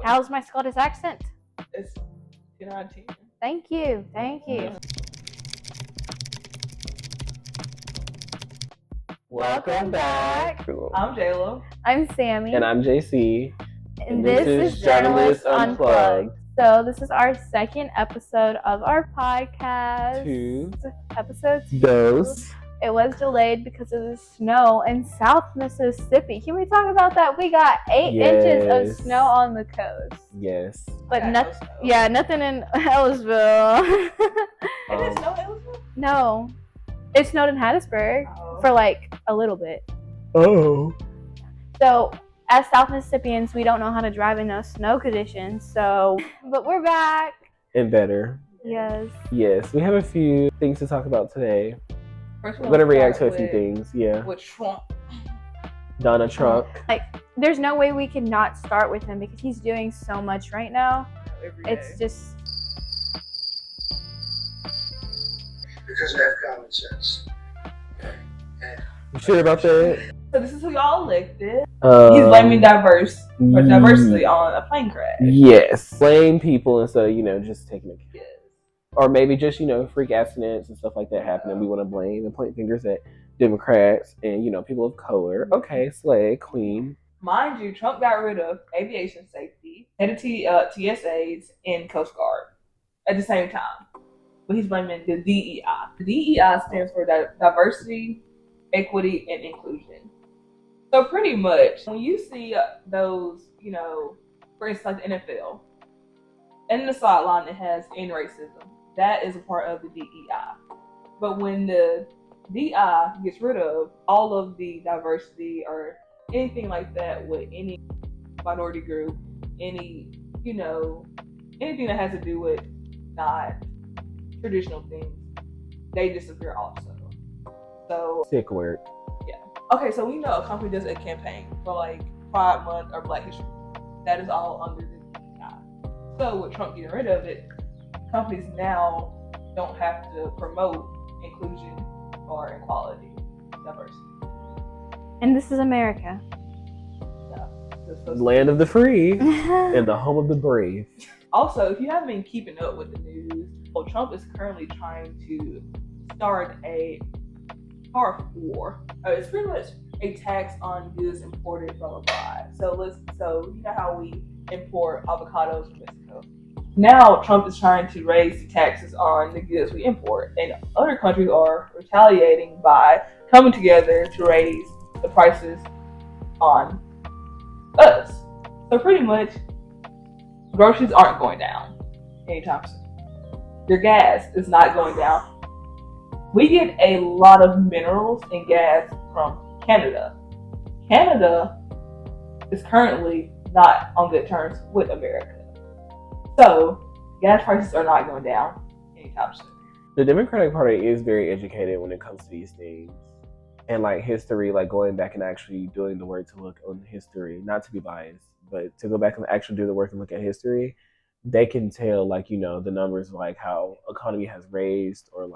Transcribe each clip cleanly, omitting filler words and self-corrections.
How's my Scottish accent? It's 10 out of 10. Thank you. Welcome back. I'm JLo. I'm Sammy. And I'm JC. And this is Journalist Unplugged. So this is our second episode of our podcast. Episode 2. Dos. It was delayed because of the snow in South Mississippi. Can we talk about that? We got 8 inches of snow on the coast. Yes. But nothing in Ellisville. It didn't snow in Ellisville? No. It snowed in Hattiesburg for like a little bit. Oh. So, as South Mississippians, we don't know how to drive in those snow conditions. So, but we're back. And better. Yes. Yes. We have a few things to talk about today. First, we're going to react to a few things. Yeah. With Trump. Donald Trump. There's no way we can not start with him because he's doing so much right now. It's just... Because I have common sense. You sure about that? So this is who y'all elected. He's blaming diversity on a plane crash. Yes. Blame people instead of, just taking a kid. Or maybe just, freak accidents and stuff like that happen and we want to blame and point fingers at Democrats and, people of color. Okay, slay, queen. Mind you, Trump got rid of aviation safety, head of TSAs, and Coast Guard at the same time. But he's blaming the DEI. The DEI stands for diversity, equity, and inclusion. So pretty much, when you see those, for instance, like the NFL, and the sideline that has end racism, that is a part of the DEI. But when the DEI gets rid of all of the diversity or anything like that with any minority group, anything that has to do with not traditional things, they disappear also. So sick word. Yeah. Okay, so we know a company does a campaign for like Pride Month or Black History. That is all under the DEI. So with Trump getting rid of it, companies now don't have to promote inclusion or equality, diversity. And this is America. Yeah. Land of the free and the home of the brave. Also, if you haven't been keeping up with the news, Trump is currently trying to start a tariff war. It's pretty much a tax on goods imported from abroad. So you know how we import avocados from Mexico. Now Trump is trying to raise the taxes on the goods we import, and other countries are retaliating by coming together to raise the prices on us. So pretty much, groceries aren't going down anytime soon. Your gas is not going down. We get a lot of minerals and gas from Canada. Canada is currently not on good terms with America. So, gas prices are not going down anytime soon. The Democratic Party is very educated when it comes to these things. And history, going back and actually doing the work to look on history, not to be biased, but to go back and actually do the work and look at history, they can tell, the numbers, how economy has raised or,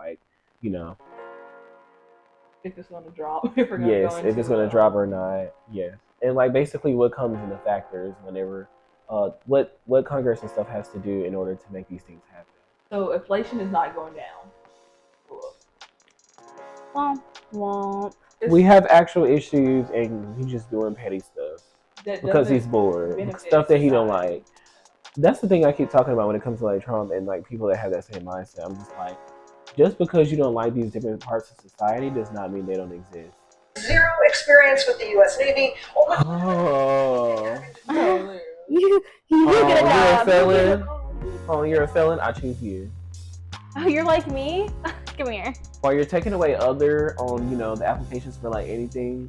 if it's going to drop. If it's going to drop or not. Yes. And, basically what comes in the factors whenever, what Congress and stuff has to do in order to make these things happen. So inflation is not going down. Womp, womp. We have actual issues and he's just doing petty stuff because he's bored. Stuff that he don't like. That's the thing I keep talking about when it comes to Trump and people that have that same mindset. I'm just because you don't like these different parts of society does not mean they don't exist. Zero experience with the U.S. Navy. Oh. You you're get a job. A felon? Oh, you're a felon? I choose you. Oh, you're like me? Come here. While you're taking away the applications for anything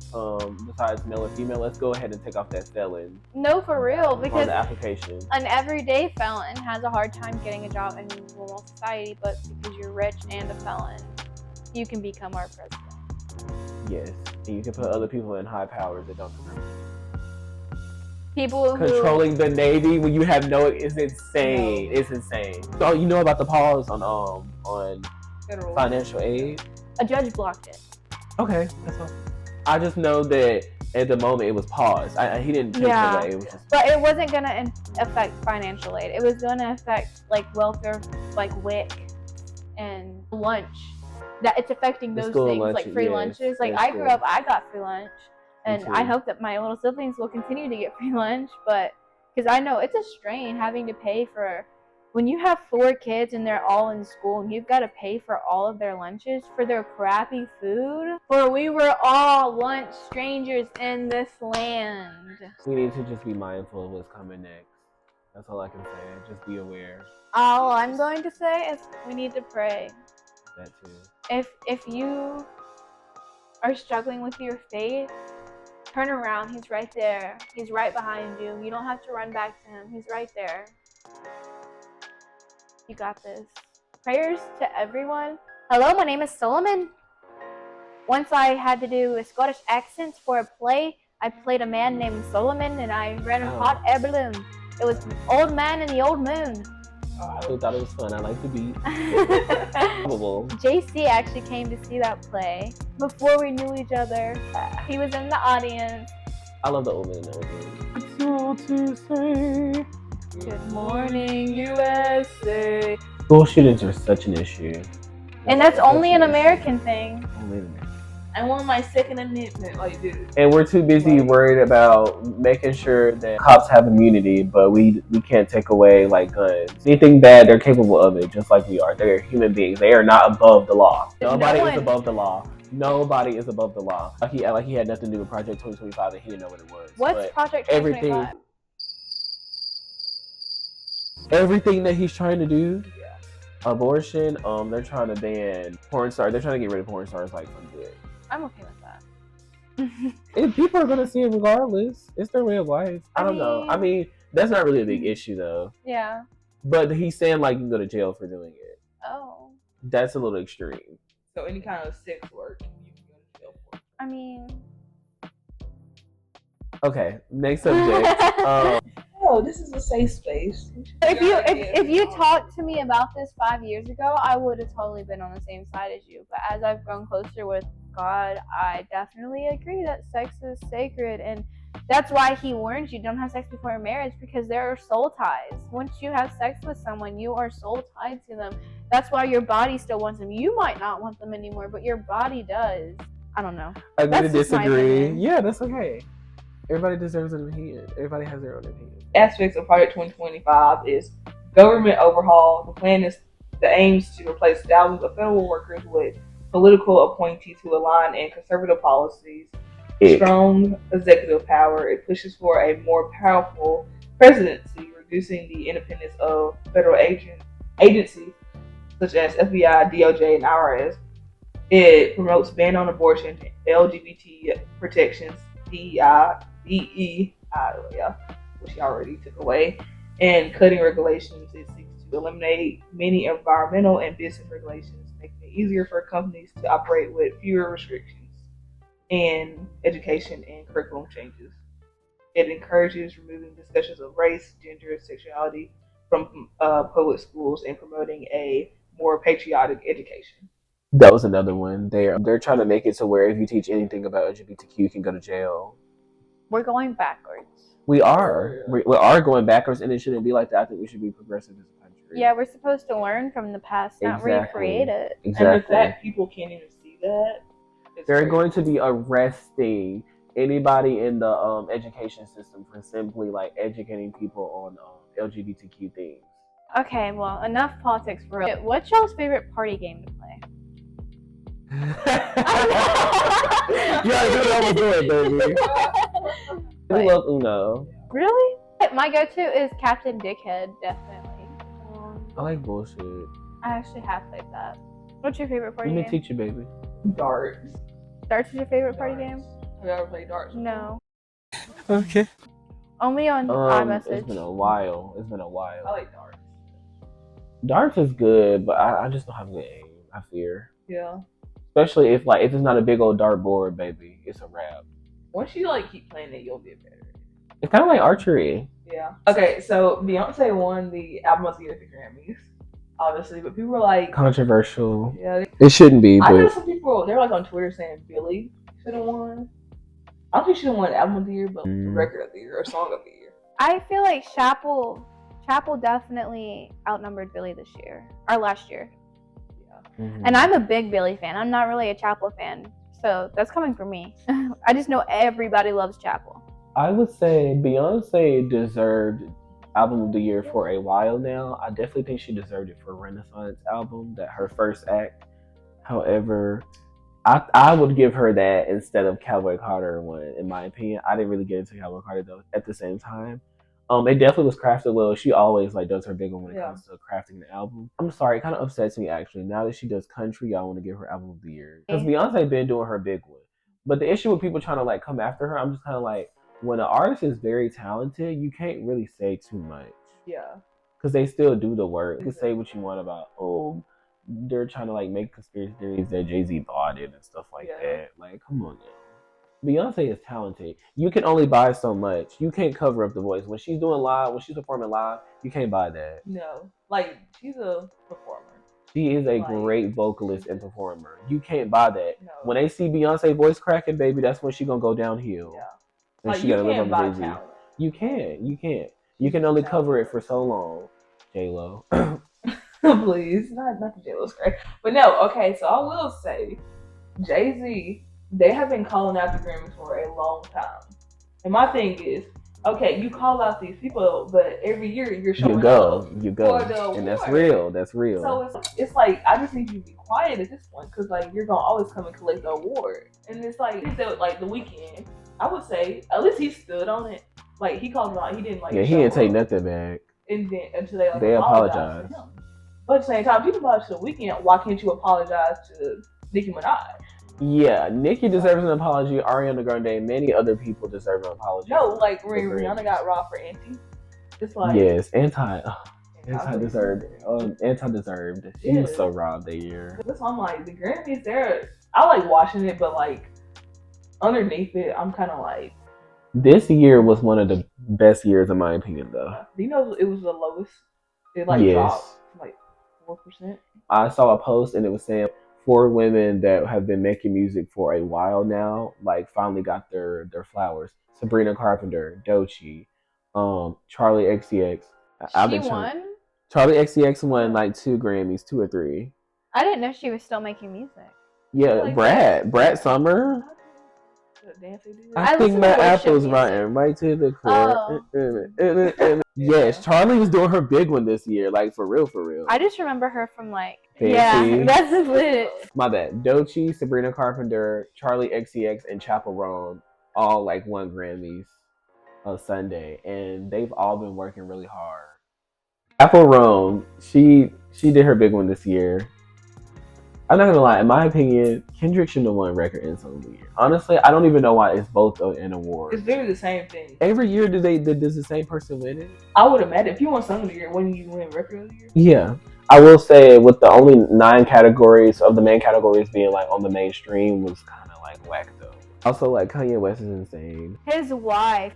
besides male or female, let's go ahead and take off that felon. No, for real, because on the application. An everyday felon has a hard time getting a job in normal society, but because you're rich and a felon, you can become our president. Yes, and you can put other people in high powers that don't deserve it. People controlling the Navy when you have it's insane. It's insane. So you know about the pause on federal financial aid? A judge blocked it. Okay, that's all. I just know that at the moment it was paused. He didn't take it away. It was just. But it wasn't gonna affect financial aid. It was gonna affect like welfare, like WIC and lunch. That it's affecting those things lunch, like free lunches. Like I grew up, I got free lunch, and I hope that my little siblings will continue to get free lunch. But because I know it's a strain having to pay for. When you have 4 kids and they're all in school and you've got to pay for all of their lunches for their crappy food, for we were all lunch strangers in this land. We need to just be mindful of what's coming next. That's all I can say. Just be aware. All I'm going to say is we need to pray. That too. If you are struggling with your faith, turn around. He's right there. He's right behind you. You don't have to run back to him. He's right there. You got this. Prayers to everyone. Hello, my name is Solomon. Once I had to do a Scottish accent for a play. I played a man named Solomon and I ran a hot air balloon. It was the Old Man and the Old Moon. I thought it was fun. I like the beat. JC actually came to see that play before we knew each other. He was in the audience. I love the Old Man and the Old Moon. It's all to say. Good morning, USA. School shootings are such an issue. And that's only an American thing. Only an American. I want my Second Amendment, like, dude. And we're too busy worried about making sure that cops have immunity, but we can't take away like guns. Anything bad, they're capable of it, just like we are. They're human beings. They are not above the law. Nobody is above the law. Nobody is above the law. Like he had nothing to do with Project 2025 and he didn't know what it was. What's Project 2025? Everything that he's trying to do, abortion, they're trying to ban porn stars. They're trying to get rid of porn stars like from good. I'm okay with that. And people are gonna see it regardless. It's their way of life. I don't know. I mean, that's not really a big issue though. Yeah. But he's saying like you can go to jail for doing it. Oh. That's a little extreme. So any kind of sex work, you can go to jail for. I mean. Okay, next subject. Oh, this is a safe space. If you talked to me about this 5 years ago, I would have totally been on the same side as you. But as I've grown closer with God, I definitely agree that sex is sacred, and that's why He warns you don't have sex before marriage, because there are soul ties. Once you have sex with someone, you are soul tied to them. That's why your body still wants them. You might not want them anymore, but your body does. I don't know. Agree to disagree. Yeah, that's okay. Everybody deserves an opinion. Everybody has their own opinion. Aspects of Project 2025 is government overhaul. The plan is the aims to replace thousands of federal workers with political appointees who align in conservative policies. Strong executive power. It pushes for a more powerful presidency, reducing the independence of federal agencies such as FBI, DOJ, and IRS. It promotes ban on abortion, LGBT protections, DEI, which he already took away, and cutting regulations. It seeks to eliminate many environmental and business regulations, making it easier for companies to operate with fewer restrictions, and education and curriculum changes. It encourages removing discussions of race, gender, and sexuality from public schools and promoting a more patriotic education. That was another one. They're trying to make it to where if you teach anything about LGBTQ, you can go to jail. We're going backwards. We are. We are going backwards, and it shouldn't be like that. I think we should be progressive as a country. Yeah, we're supposed to learn from the past, not recreate it. Exactly. And the fact people can't even see that. They're going to be arresting anybody in the education system for simply like educating people on LGBTQ things. Okay, well, enough politics for real. What's y'all's favorite party game to play? You already knew what I was doing, baby. I love Uno. Really? My go-to is Captain Dickhead, definitely. I like bullshit. I actually have played that. What's your favorite party Let game? me teach you, baby. Darts. Darts is your favorite party game? Have you ever played darts? No. Okay. Only on iMessage. It's been a while. I like darts. Darts is good, but I just don't have good aim. I fear. Yeah. Especially if it's not a big old dart board, baby. It's a wrap. Once you keep playing it, you'll get better. It's kind of like archery. Yeah. Okay, so Beyonce won the Album of the Year at the Grammys, obviously, but people were like Controversial. Yeah. It shouldn't be, I know but some people they're on Twitter saying Billie should have won. I don't think she won album of the year, but record of the year or song of the year. I feel like Chapel definitely outnumbered Billy this year or last year. Yeah. And I'm a big Billy fan. I'm not really a Chapel fan, so that's coming from me. I just know everybody loves Chapel. I would say Beyonce deserved album of the year for a while now. I definitely think she deserved it for Renaissance album, that her first act. However, I would give her that instead of Cowboy Carter one, in my opinion. I didn't really get into Cowboy Carter though at the same time. It definitely was crafted well. She always like does her big one when it comes to crafting the album. I'm sorry, it kind of upsets me actually. Now that she does country, I want to give her album of the year. Because Beyonce been doing her big one. But the issue with people trying to like come after her, I'm just kind of like, when an artist is very talented, you can't really say too much. Yeah. Because they still do the work. You can say what you want about, they're trying to like make conspiracy theories that Jay-Z bought it and stuff like that. Like, come on now. Beyonce is talented. You can only buy so much. You can't cover up the voice. When she's doing live, when she's performing live, you can't buy that. No. Like, she's a performer. She is a great vocalist and performer. You can't buy that. No. When they see Beyonce voice cracking, baby, that's when she gonna go downhill. Yeah. And like, she gotta live on Jay-Z. You can't. You can only cover it for so long. J-Lo. Please. Not the J-Lo's great. But no, okay, so I will say, Jay-Z, they have been calling out the Grammys for a long time. And my thing is, okay, you call out these people, but every year you're showing you go. And that's real. So it's like, I just need you to be quiet at this point, because like, you're going to always come and collect the award. And it's like, like The Weeknd, I would say, at least he stood on it. Like, he called it out. He didn't like. Yeah, he didn't take nothing back. And then until they apologized. But at the same time, people apologize to The Weeknd. Why can't you apologize to Nicki Minaj? Yeah, Nicki deserves an apology. Ariana Grande, many other people deserve an apology. No, like when Rihanna got robbed for Auntie. It's like yes, anti-deserved. Anti-deserved. She was so robbed that year. That's why I'm like, the Grammys, I like watching it, but like underneath it, I'm kind of like. This year was one of the best years in my opinion, though. Do you know it was the lowest? It dropped like 4%. I saw a post and it was saying 4 women that have been making music for a while now, like finally got their flowers. Sabrina Carpenter, Doechii, Charlie XCX. She won? Charlie XCX won like 2 Grammys, 2 or 3. I didn't know she was still making music. Yeah, like Brad Summer. I think Matt Apple's writing right to the core. Yes, Charlie was doing her big one this year, like for real. I just remember her from like Fancy. Yeah, that's lit. My bad. Doechii, Sabrina Carpenter, Charlie XCX, and Chappell Roan all like won Grammys on Sunday, and they've all been working really hard. Chappell Roan, she did her big one this year. I'm not gonna lie, in my opinion, Kendrick shouldn't have won Record and Song of the Year. Honestly, I don't even know why it's both an award. It's literally the same thing. Every year, does the same person win it? I would imagine if you won Song of the Year, wouldn't you win Record of the Year? Yeah, I will say with the only 9 categories of the main categories being like on the mainstream was kind of like whack though. Also, like Kanye West is insane. His wife.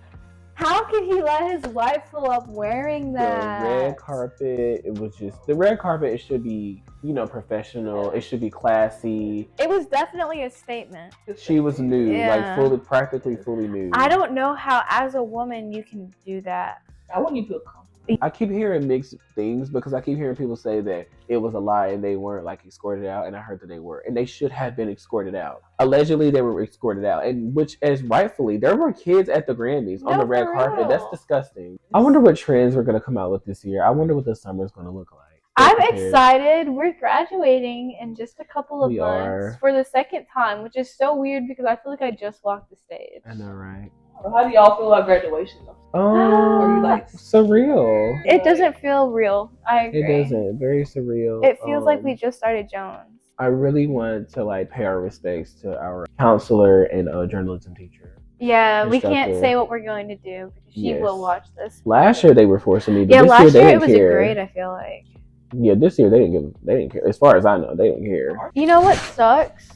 How could he let his wife pull up wearing that? The red carpet, it was just the red carpet. It should be, professional. It should be classy. It was definitely a statement. She was nude, like practically fully nude. I don't know how, as a woman, you can do that. I wouldn't even feel comfortable. I keep hearing mixed things because I keep hearing people say that it was a lie and they weren't like escorted out, and I heard that they were, and they should have been escorted out. Allegedly, they were escorted out, and which, as rightfully, there were kids at the Grammys on the red carpet. That's disgusting. I wonder what trends we're gonna come out with this year. I wonder what the summer's gonna look like. I'm excited. We're graduating in just a couple of months for the second time, which is so weird because I feel like I just walked the stage. I know, right? How do y'all feel about graduation? Are you like surreal? It doesn't feel real. I agree. It doesn't. Very surreal. It feels like we just started Jones. I really want to pay our respects to our counselor and journalism teacher. Yeah, we can't say what we're going to do because she will watch this. Last year they were forcing me, but this last year it was a grade. I feel like. Yeah, this year they didn't care. As far as I know, they didn't care. You know what sucks?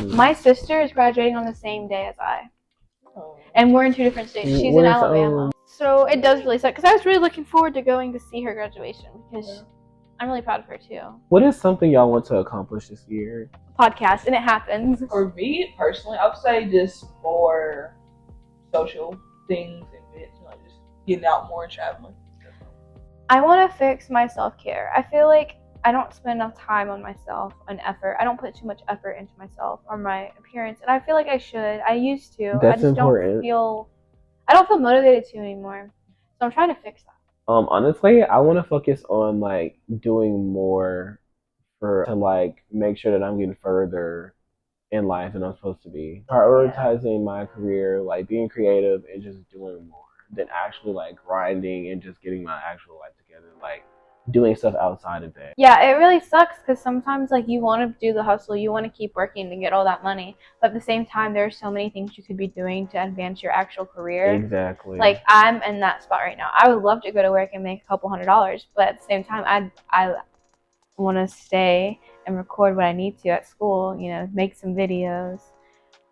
My sister is graduating on the same day as I. And we're in 2 different states. She's in Alabama. So it does really suck because I was really looking forward to going to see her graduation because I'm really proud of her too. What is something y'all want to accomplish this year? Podcast, and it happens. For me personally, I would say just more social things, events, and like just getting out more and traveling. I want to fix my self-care. I feel like I don't spend enough time on myself and effort. I don't put too much effort into myself or my appearance, and I feel like I should. I used to. That's I just important. I don't feel motivated to anymore. So I'm trying to fix that. Honestly, I want to focus on like doing more to like make sure that I'm getting further in life than I'm supposed to be. Prioritizing my career, like being creative and just doing more than actually like grinding and just getting my actual life together. Like doing stuff outside of that. Yeah, it really sucks because sometimes like you want to do the hustle, you want to keep working to get all that money, but at the same time there are so many things you could be doing to advance your actual career. Exactly. Like I'm in that spot right now. I would love to go to work and make a couple $100s, but at the same time I want to stay and record what I need to at school, make some videos.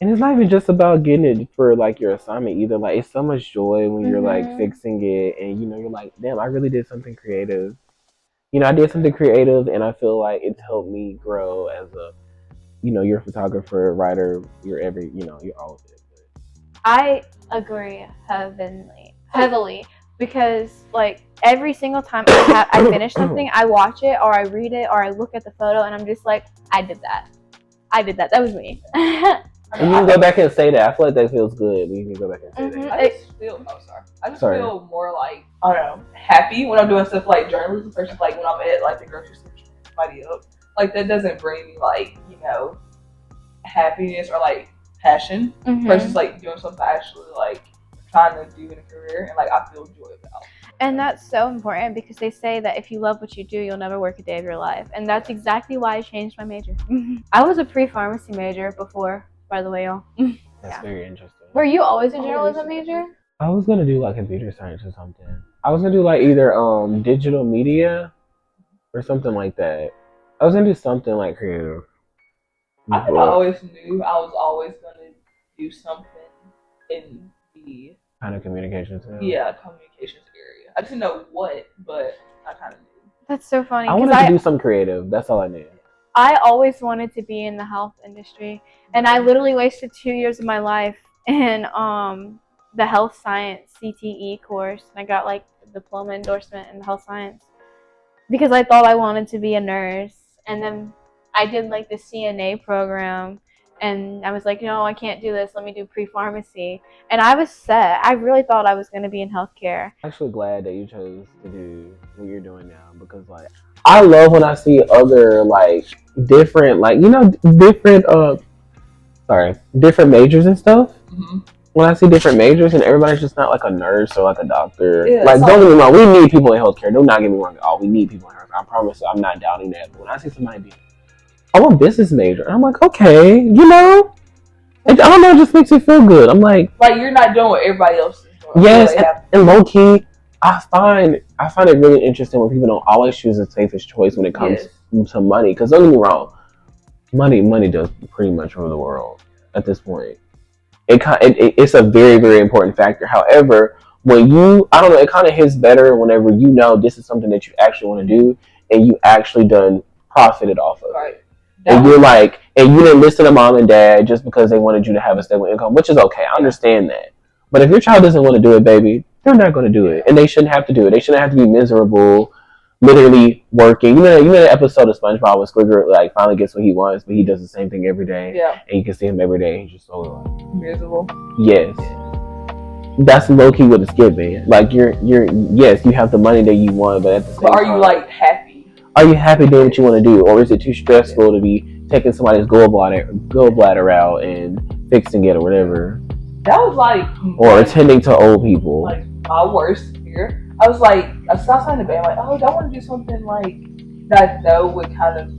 And it's not even just about getting it for like your assignment either. Like it's so much joy when you're like fixing it and you're like, damn, I really did something creative. I did something creative and I feel like it's helped me grow as a, you're a photographer, writer, you're you're all of it. I agree heavily because like every single time I finish something, I watch it or I read it or I look at the photo and I'm just like, I did that. That was me. And you can go back and say that. I feel like that feels good. You can go back and say that. I just feel more like, I don't know, happy when I'm doing stuff like journalism versus like when I'm at like the grocery store somebody up. Like that doesn't bring me like, happiness or like passion versus like doing something I actually like trying to do in a career and like I feel joy about. And that's so important because they say that if you love what you do, you'll never work a day of your life. And that's exactly why I changed my major. I was a pre-pharmacy major before, by the way, y'all. That's very interesting. Were you always a journalism major? I was gonna do like computer science or something. I was gonna do like either digital media or something like that. I was gonna do something like creative. I think I always knew I was always gonna do something in the kind of communications. Communications area. I didn't know what, but I kind of knew. That's so funny. I wanted to do some creative. That's all I knew. I always wanted to be in the health industry, and I literally wasted 2 years of my life in the health science CTE course. I got like a diploma endorsement in health science because I thought I wanted to be a nurse, and then I did like the CNA program, and I was like, no, I can't do this. Let me do pre-pharmacy, and I was set. I really thought I was going to be in healthcare. I'm actually glad that you chose to do what you're doing now because like I love when I see other like different different majors and stuff. When I see different majors and everybody's just not like a nurse or like a doctor. Like don't get me wrong, we need people in healthcare. Do not get me wrong at all. We need people in healthcare. I promise you, I'm not doubting that. But when I see somebody be I'm a business major, and I'm like, okay, I don't know, it just makes me feel good. I'm like you're not doing what everybody else is doing. Yes, and low key, I find it really interesting when people don't always choose the safest choice when it comes to money. Because don't get me wrong, money does pretty much rule the world at this point. It's a very, very important factor. However, when I don't know, it kind of hits better whenever this is something that you actually want to do and you actually done profited off of it. And you're like, and you didn't listen to mom and dad just because they wanted you to have a stable income, which is okay. I understand that. But if your child doesn't want to do it, baby, they're not going to do it. And they shouldn't have to do it. They shouldn't have to be miserable, literally working. You know the episode of SpongeBob where Squidward like finally gets what he wants, but he does the same thing every day. Yeah. And you can see him every day. He's just so like, miserable. Yes. That's low key what it's giving. Like yes, you have the money that you want, but at the same time, are you like happy? Are you happy doing what you want to do, or is it too stressful to be taking somebody's gallbladder out and fixing it or whatever? That was like, or attending to old people. Like my worst fear. I was like, I stopped signing the band. Like, oh, I want to do something like that. I know would kind of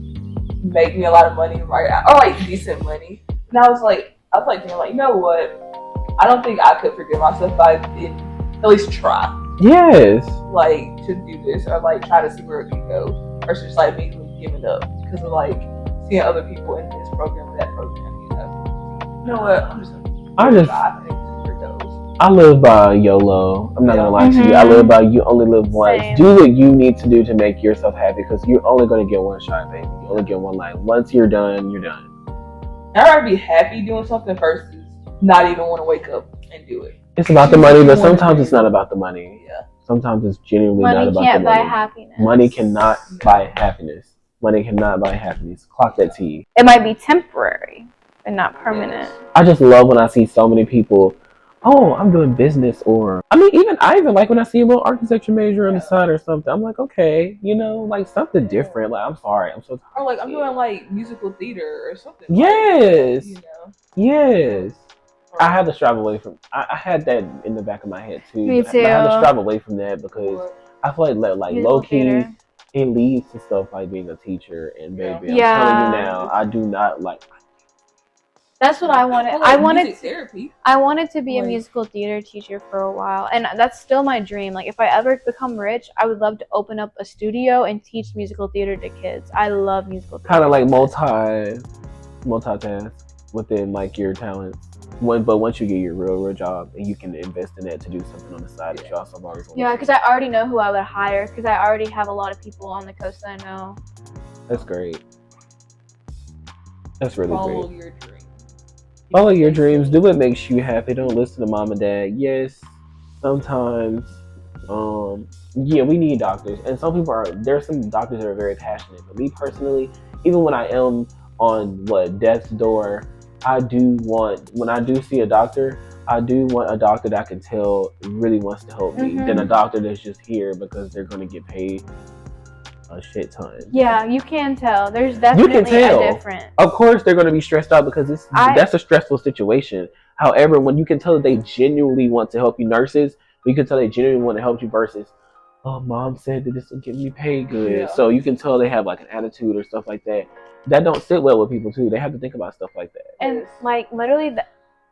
make me a lot of money right now, or like decent money. And I was like, thinking like, you know what? I don't think I could forgive myself if I didn't at least try. Yes. Like to do this or like try to see where it can go. Versus just like me giving up because of like seeing other people in this program or that program, You know what? I'm just gonna try and see where it goes. I live by YOLO. I'm not gonna lie to you. I live by you only live once. Same. Do what you need to do to make yourself happy because you're only gonna get one shot, baby. You only get one life. Once you're done, you're done. I'd rather be happy doing something versus not even want to wake up and do it. It's about the money, but sometimes it's not about the money. Yeah. Sometimes it's genuinely not Money about can't the buy money. happiness. Money cannot buy happiness. Money cannot buy happiness. Clock that T. It might be temporary, but not permanent. I just love when I see so many people. Oh, I'm doing business, or I even like when I see a little architecture major on the side or something. I'm like, okay, like something different. Like, I'm sorry, I'm so tired. Or like I'm doing like musical theater or something. Yes. Like that, Yes. I had to strive away from. I had that in the back of my head too. Me but I had to too. strive away from that because I feel like Musical low key, theater. it leads to stuff like being a teacher. And baby, I'm Yeah. telling you now, I do not like. That's what I wanted. Or like music therapy. I wanted to be a Like- musical theater teacher for a while, and that's still my dream. Like, if I ever become rich, I would love to open up a studio and teach musical theater to kids. I love musical theater. Kind of like multitask within like your talents. But once you get your real job and you can invest in that to do something on the side that you also have always wanted. Yeah, because I already know who I would hire. Because I already have a lot of people on the coast that I know. That's great. That's really Follow great. your dreams. Follow your dreams. Do what makes you happy. Don't listen to mom and dad. Yes, sometimes, yeah, we need doctors, and some people are. There's some doctors that are very passionate. But me personally, even when I am on death's door, I do want, when I do see a doctor, I do want a doctor that I can tell really wants to help me, than a doctor that's just here because they're going to get paid a shit ton. Yeah, you can tell. There's definitely a difference. Of course, they're going to be stressed out because that's a stressful situation. However, when you can tell that they genuinely want to help you, nurses, you can tell they genuinely want to help you versus, oh, mom said that this will get me paid good. Yeah. So you can tell they have like an attitude or stuff like that. That don't sit well with people too. They have to think about stuff like that. And like literally,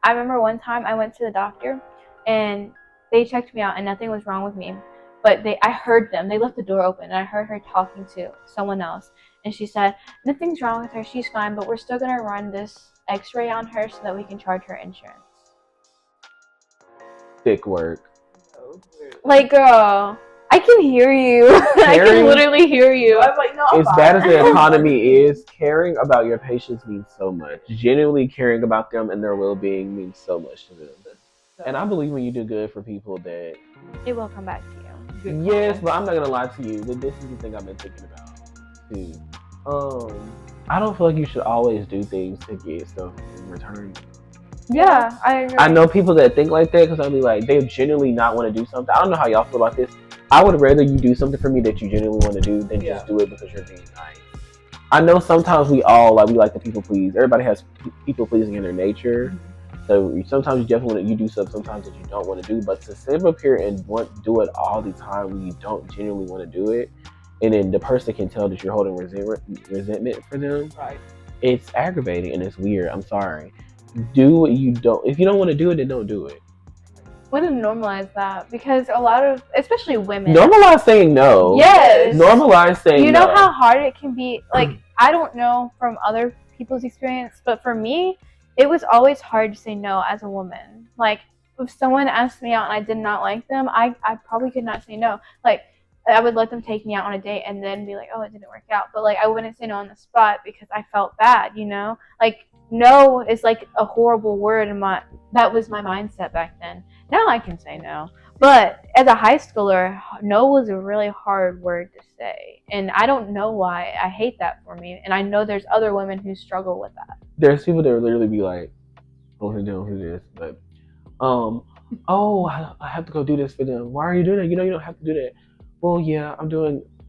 I remember one time I went to the doctor and they checked me out and nothing was wrong with me. But I heard them. They left the door open, and I heard her talking to someone else. And she said, nothing's wrong with her. She's fine, but we're still going to run this x-ray on her so that we can charge her insurance. Thick work. Like, girl, I can hear you. I can literally hear you. I'm like, no, as bad as the economy is, caring about your patients means so much. Genuinely caring about them and their well-being means so much to them. And I believe when you do good for people that it will come back to you. Yes, but I'm not gonna lie to you. This is the thing I've been thinking about too. I don't feel like you should always do things to get stuff in return. Yeah, I agree. I know people that think like that because I'll be like, they genuinely not want to do something. I don't know how y'all feel about this. I would rather you do something for me that you genuinely want to do than just do it because you're being nice. I know sometimes we like to people please. Everybody has people pleasing in their nature. So sometimes you definitely you do stuff sometimes that you don't want to do, but to sit up here and do it all the time when you don't genuinely want to do it, and then the person can tell that you're holding resentment for them, right? It's aggravating and it's weird. I'm sorry. Do what you don't. If you don't want to do it, then don't do it. We need to normalize that because a lot of, especially women, normalize saying no. Yes. Normalize saying no. You know how hard it can be. Like I don't know from other people's experience, but for me, it was always hard to say no as a woman. Like, if someone asked me out and I did not like them, I probably could not say no. Like, I would let them take me out on a date and then be like, oh, it didn't work out. But, like, I wouldn't say no on the spot because I felt bad, you know? Like, no is, like, a horrible word. That was my mindset back then. Now I can say no. But as a high schooler, no was a really hard word to say. And I don't know why. I hate that for me. And I know there's other women who struggle with that. There's people that would literally be like, oh, don't do this. But, oh, I have to go do this for them. Why are you doing that? You know you don't have to do that. Well, yeah,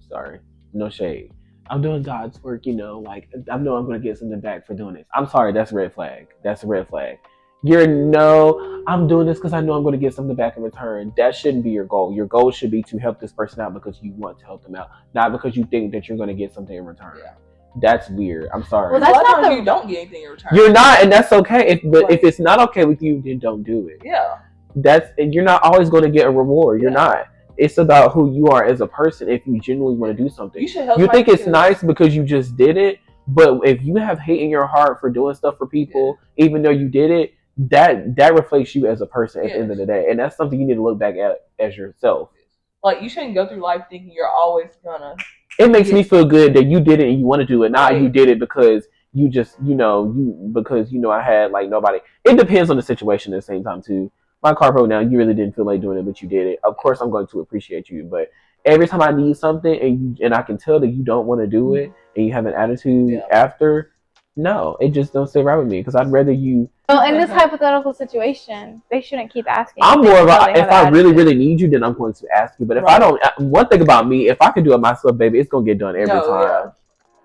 sorry, no shade. I'm doing God's work, like, I know I'm going to get something back for doing this. I'm sorry, that's a red flag. That's a red flag. I'm doing this because I know I'm going to get something back in return. That shouldn't be your goal. Your goal should be to help this person out because you want to help them out, not because you think that you're going to get something in return. Yeah. That's weird. I'm sorry. Well, that's not you don't get anything in return. You're not, and that's okay. If it's not okay with you, then don't do it. Yeah. You're not always going to get a reward. You're not. It's about who you are as a person. If you genuinely want to do something, you think it's nice because you just did it. But if you have hate in your heart for doing stuff for people, even though you did it, that reflects you as a person at the end of the day, and that's something you need to look back at as yourself. Like, you shouldn't go through life thinking you're always gonna. It makes me feel good that you did it and you want to do it. Not you did it because you just, because I had like nobody. It depends on the situation at the same time too. my car broke down. You really didn't feel like doing it, but you did it. Of course, I'm going to appreciate you. But every time I need something and I can tell that you don't want to do it and you have an attitude after, no, it just don't sit right with me because I'd rather you. Well, in this hypothetical situation, they shouldn't keep asking. I'm more of if I really, really need you, then I'm going to ask you. But if I don't, one thing about me, if I can do it myself, baby, it's going to get done every time. Yeah.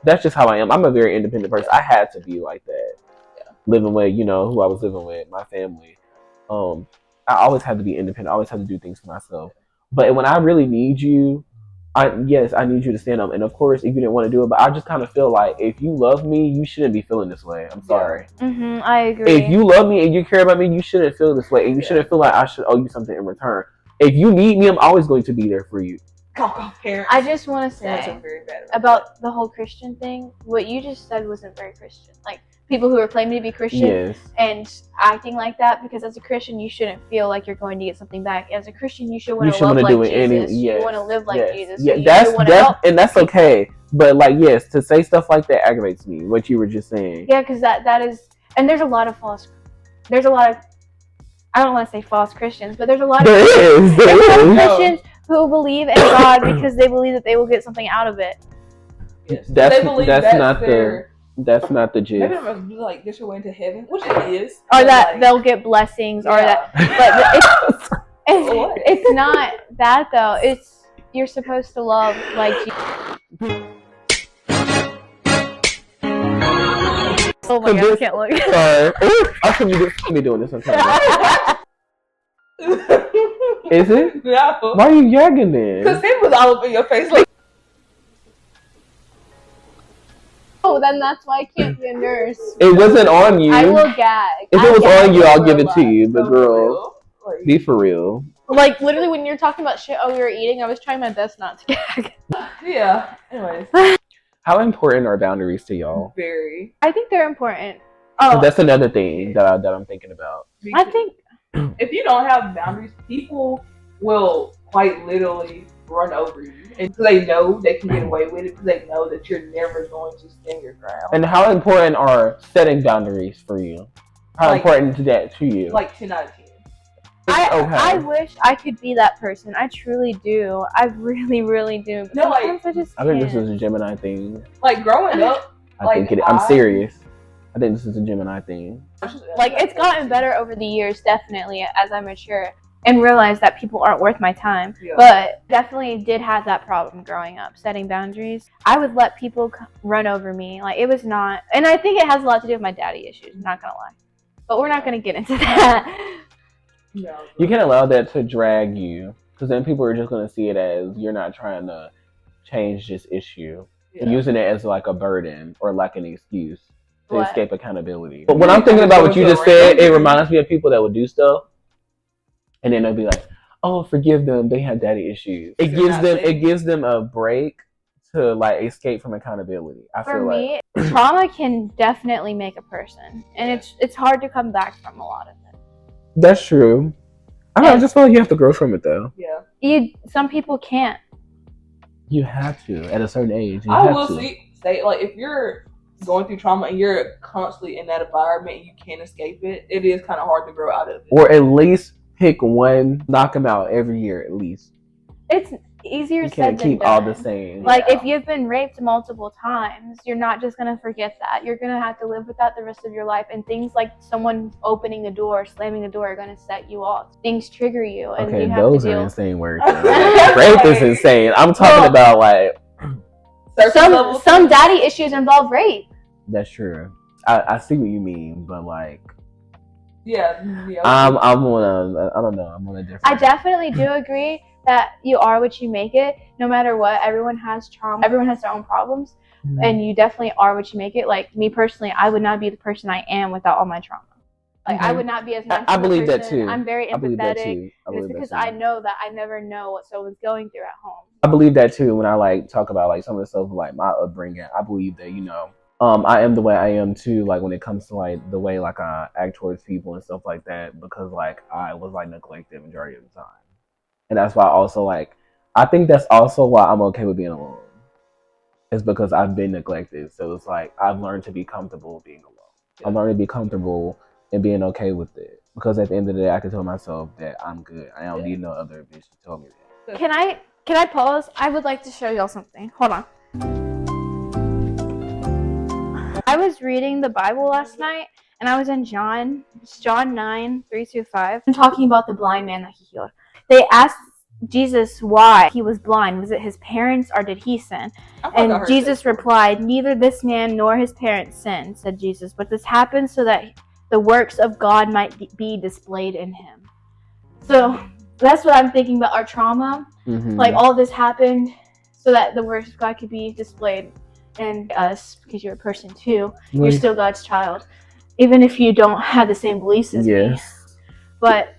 That's just how I am. I'm a very independent person. I had to be like that. Yeah. Living with, who I was living with, my family. I always had to be independent. I always had to do things for myself. But when I really need you, I need you to stand up. And of course, if you didn't want to do it, but I just kind of feel like if you love me, you shouldn't be feeling this way. I'm sorry. Mm-hmm, I agree. If you love me and you care about me, you shouldn't feel this way. And you shouldn't feel like I should owe you something in return. If you need me, I'm always going to be there for you. I just want to say about the whole Christian thing, what you just said wasn't very Christian. Like, people who are claiming to be Christian and acting like that, because as a Christian, you shouldn't feel like you're going to get something back. As a Christian, you should want to love like Jesus. You want to live like Jesus. Yeah, that's okay. But like, yes, to say stuff like that aggravates me. What you were just saying. Yeah, because that is, and there's a lot of I don't want to say false Christians, but there's a lot of Christians who believe in God because they believe that they will get something out of it. Yes. That's not the gist. Maybe it must be like this your way into heaven, which it is. Or that like, they'll get blessings, or that. But it's not that though. It's you're supposed to love like Jesus. Oh my god, I can't look. Sorry. I should be doing this sometimes. Is it? Yeah. Why are you yagging then? Because it was all up in your face like. Oh, then that's why I can't be a nurse. It wasn't on you. I will gag. If it was on you, I'll give it to you. But girl, be for real. Like literally, when you're talking about shit we were eating, I was trying my best not to gag. Yeah. Anyways. How important are boundaries to y'all? Very. I think they're important. Oh, that's another thing that I'm thinking about. I think if you don't have boundaries, people will quite literally run over you. And they know they can get away with it because they know that you're never going to stand your ground. And how important are setting boundaries for you? How important is that to you? Like 10 out of 10. I wish I could be that person. I truly do. I really, really do. But sometimes I just can't. I think this is a Gemini thing. Like growing up, I'm serious. I think this is a Gemini thing. Like it's gotten better over the years, definitely, as I mature and realize that people aren't worth my time. Yeah. But definitely did have that problem growing up, setting boundaries. I would let people run over me. Like it was not, and I think it has a lot to do with my daddy issues. I'm not gonna lie, but we're not gonna get into that. No. You can't allow that to drag you, because then people are just going to see it as you're not trying to change this issue, using it as like a burden or like an excuse to escape accountability. But when I'm thinking about what you just said, it reminds me of people that would do stuff, and then they'll be like, "Oh, forgive them; they had daddy issues." It gives them a break to like escape from accountability. For me, trauma can definitely make a person, and it's hard to come back from a lot of it. That's true. I just feel like you have to grow from it, though. Yeah. Some people can't. You have to at a certain age. I will say, like, if you're going through trauma and you're constantly in that environment and you can't escape it, it is kind of hard to grow out of it. Or at least pick one, knock them out every year at least. It's easier you said can't than keep done. all the same. Like if you've been raped multiple times, you're not just gonna forget that. You're gonna have to live with that the rest of your life. And things like someone opening the door, slamming the door, are gonna set you off. Things trigger you, and you have those to deal. are insane words. Rape is insane. I'm talking about like some daddy issues involve rape. That's true. I see what you mean, but like. Yeah. I'm on a different. I definitely do agree that you are what you make it. No matter what, everyone has trauma. Everyone has their own problems, and you definitely are what you make it. Like me personally, I would not be the person I am without all my trauma. Like I would not be as nice. I believe person. That too. I'm very empathetic. It's because I know that I never know what someone's going through at home. I believe that too. When I like talk about like some of the stuff like my upbringing, I believe that I am the way I am too. Like when it comes to like the way like I act towards people and stuff like that, because like I was like neglected majority of the time. And that's why also I think that's also why I'm okay with being alone. It's because I've been neglected. So it's like I've learned to be comfortable being alone. I've learned to be comfortable and being okay with it. because at the end of the day, I can tell myself that I'm good. I don't need no other bitch to tell me that. Can I pause? I would like to show y'all something. Hold on. I was reading the Bible last night, and I was in John 9:3-5. I'm talking about the blind man that he healed. They asked Jesus why he was blind. Was it his parents or did he sin? And Jesus replied, "Neither this man nor his parents sinned," said Jesus, "but this happened so that the works of God might be displayed in him." So that's what I'm thinking about our trauma. Like all this happened so that the works of God could be displayed in us, because you're a person too. You're still God's child, even if you don't have the same beliefs as me. But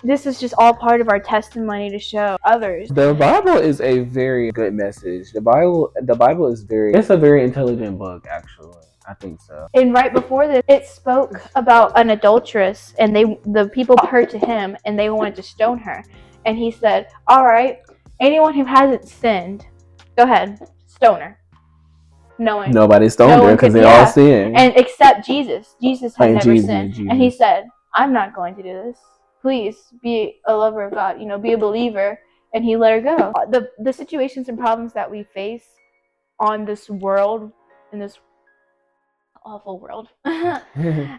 this is just all part of our testimony to show others. The Bible is a very good message. The Bible is it's a very intelligent book, actually. I think so. And right before this, it spoke about an adulteress, and the people brought her to him, and they wanted to stone her. And he said, "All right, anyone who hasn't sinned, go ahead, stone her." Nobody stoned her because they all sinned. And except Jesus. Jesus had never sinned. And he said, "I'm not going to do this. Please be a lover of God, be a believer." And he let her go. The situations and problems that we face on this world, in this awful world,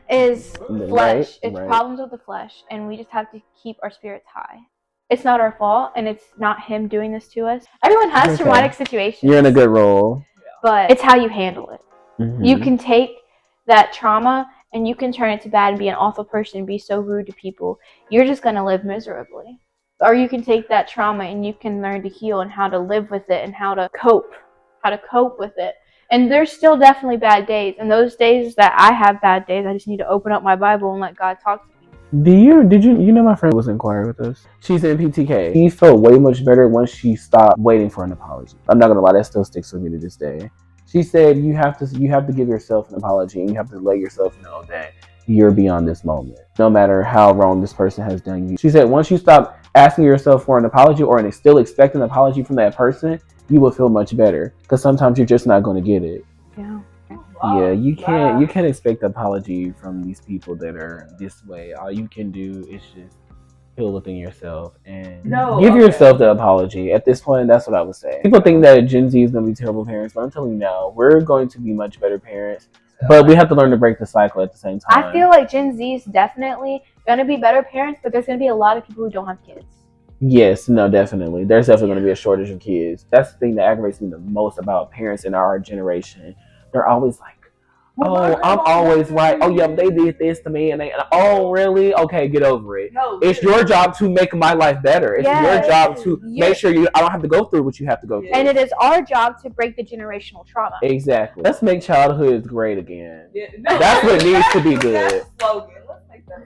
is flesh. It's problems with the flesh, and we just have to keep our spirits high. It's not our fault, and it's not him doing this to us. Everyone has traumatic situations. You're in a good role. But it's how you handle it. You can take that trauma and you can turn it to bad and be an awful person and be so rude to people. You're just going to live miserably. Or you can take that trauma and you can learn to heal and how to live with it and how to cope with it. And there's still definitely bad days. And those days that I have bad days, I just need to open up my Bible and let God talk to me. Did you know my friend was in choir with us? She's in PTK. She felt way much better once she stopped waiting for an apology. I'm not gonna lie, that still sticks with me to this day. She said you have to give yourself an apology, and you have to let yourself know that you're beyond this moment, no matter how wrong this person has done you. She said once you stop asking yourself for an apology or still expect an apology from that person, you will feel much better, because sometimes you're just not going to get it. Yeah, you can't expect an apology from these people that are this way. All you can do is just heal within yourself and give yourself the apology. At this point, that's what I would say. People think that Gen Z is going to be terrible parents, but I'm telling you now, we're going to be much better parents. But we have to learn to break the cycle at the same time. I feel like Gen Z is definitely going to be better parents, but there's going to be a lot of people who don't have kids. Yes, no, definitely. There's definitely going to be a shortage of kids. That's the thing that aggravates me the most about parents in our generation. They're always like, "Oh, I'm always right. Oh, yeah, they did this to me." And oh, really? Okay, get over it. No, it's your job to make my life better. It's your job to make sure I don't have to go through what you have to go through. And it is our job to break the generational trauma. Exactly. Let's make childhood great again. That's what needs to be good.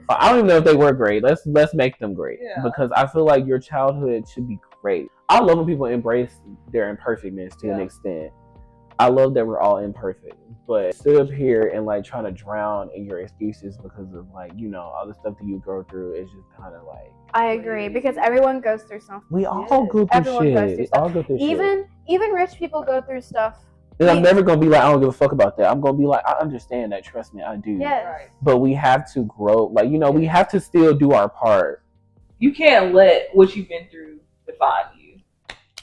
I don't even know if they were great. Let's make them great. Because I feel like your childhood should be great. I love when people embrace their imperfectness to an extent. I love that we're all imperfect, but sit up here and like trying to drown in your excuses because of all the stuff that you go through is just kind of like. I agree, because everyone goes through something. We all go through shit. All go through shit. Even rich people go through stuff. And I'm never gonna be like, I don't give a fuck about that. I'm gonna be like, I understand that. Trust me, I do. Yes. Right. But we have to grow. We have to still do our part. You can't let what you've been through define you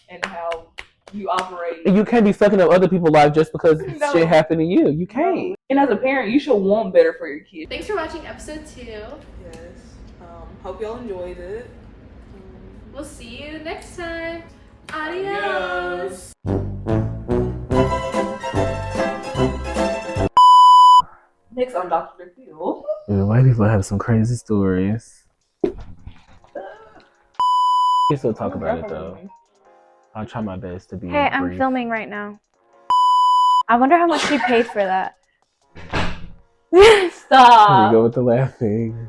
and how you operate. And you can't be fucking up other people's lives just because shit happened to you. You can't. And as a parent, you should want better for your kids. Thanks for watching episode 2. Yes. Hope y'all enjoyed it. We'll see you next time. Adios. Next on Dr. Phil. White people have some crazy stories. We still talk about it though. I'll try my best to be. Hey, I'm filming right now. I wonder how much she paid for that. Stop. Here we go with the laughing.